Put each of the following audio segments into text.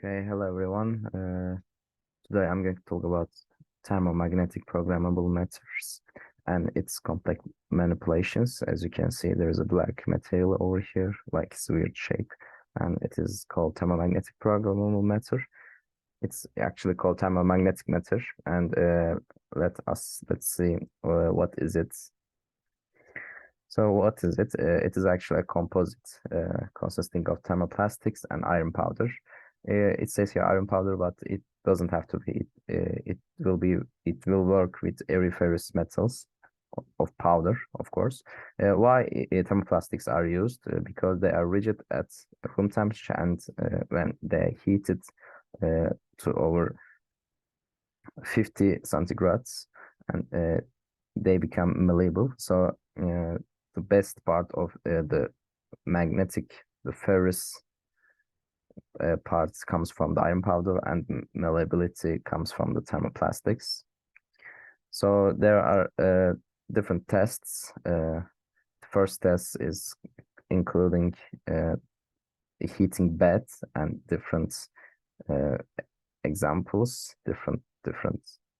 Okay, hello everyone. Today I'm going to talk about thermomagnetic programmable matters and its complex manipulations. As you can see, there's a black material over here, like it's weird shape, and it is called thermomagnetic programmable matter. It's actually called thermomagnetic matter, and let's see what is it. So what is it? It is actually a composite consisting of thermoplastics and iron powder. It says here iron powder, but it doesn't have to be. It will work with aeriferous metals of powder, of course. Why thermoplastics are used? Because they are rigid at room temperature, and when they heated to over 50 centigrades, and they become malleable. So the best part of the ferrous parts comes from the iron powder, and malleability comes from the thermoplastics. So there are different tests. The first test is including heating beds and different examples, different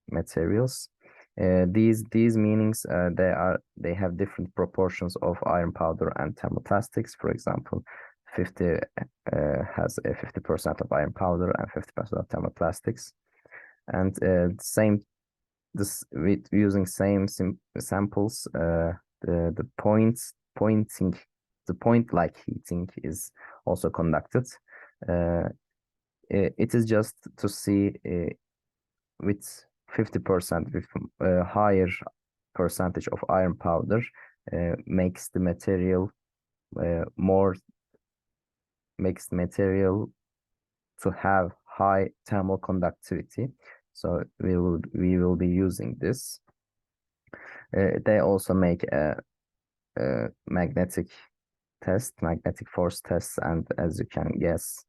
materials. These meanings they have different proportions of iron powder and thermoplastics. For example, 50 has a 50% of iron powder and 50% of thermoplastics, and with using same samples, the point like heating is also conducted. It is just to see with 50% with higher percentage of iron powder makes the material to have high thermal conductivity. So we will be using this. They also make a magnetic force test, and as you can guess,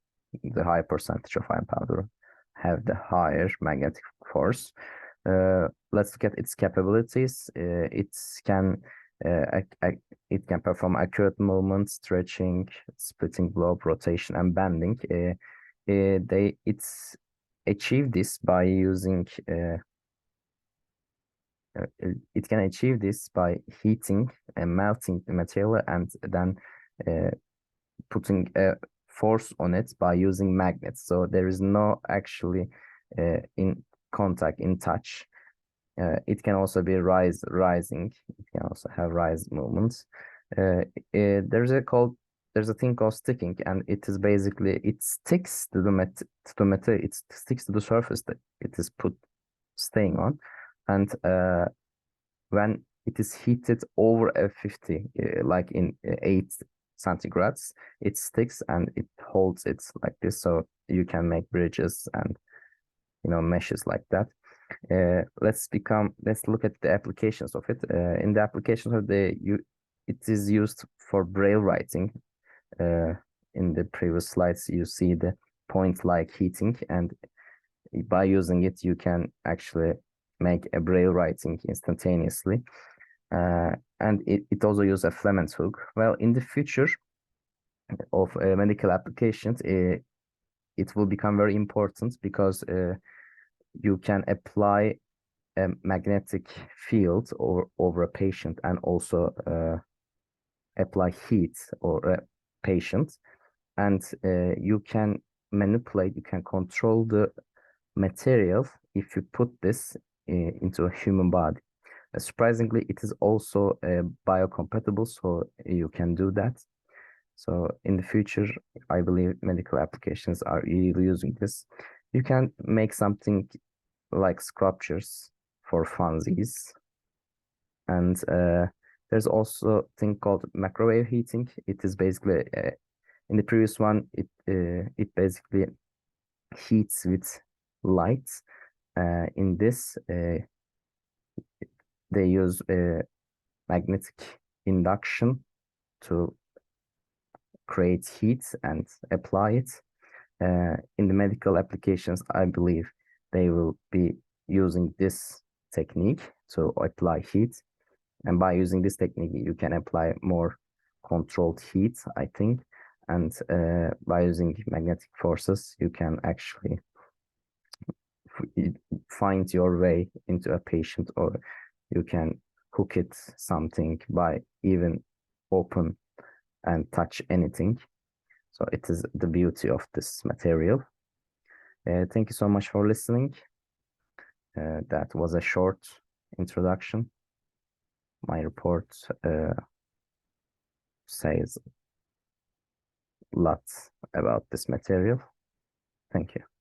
the high percentage of iron powder have the higher magnetic force. Let's look at its capabilities. It can perform accurate movements, stretching, splitting globe, rotation, and bending. It's achieved this by using it can achieve this by heating and melting the material, and then putting a force on it by using magnets. So there is no actually in contact, in touch. It can also be rising. It can also have rise movements. There's a thing called sticking, and it is basically it sticks to the material. It sticks to the surface that it is staying on, and when it is heated over a 50, like in 8 centigrades, it sticks and it holds it like this. So you can make bridges and meshes like that. Let's look at the applications of it. In the applications of it is used for braille writing. In the previous slides, you see the point-like heating, and by using it, you can actually make a braille writing instantaneously. And it also uses a filament hook. Well, in the future of medical applications, it will become very important because you can apply a magnetic field over a patient, and also apply heat or a patient, and you can control the material if you put this into a human body. Surprisingly, it is also biocompatible, so you can do that. So in the future, I believe medical applications are using this. You can make something like sculptures for funsies, and there's also a thing called microwave heating. It is basically in the previous one, it basically heats with light. In this, they use magnetic induction to create heat and apply it. In the medical applications, I believe they will be using this technique to apply heat. And by using this technique, you can apply more controlled heat, I think. And by using magnetic forces, you can actually find your way into a patient, or you can hook it something by even open and touch anything. So it is the beauty of this material. Thank you so much for listening. That was a short introduction. My report says lots about this material. Thank you.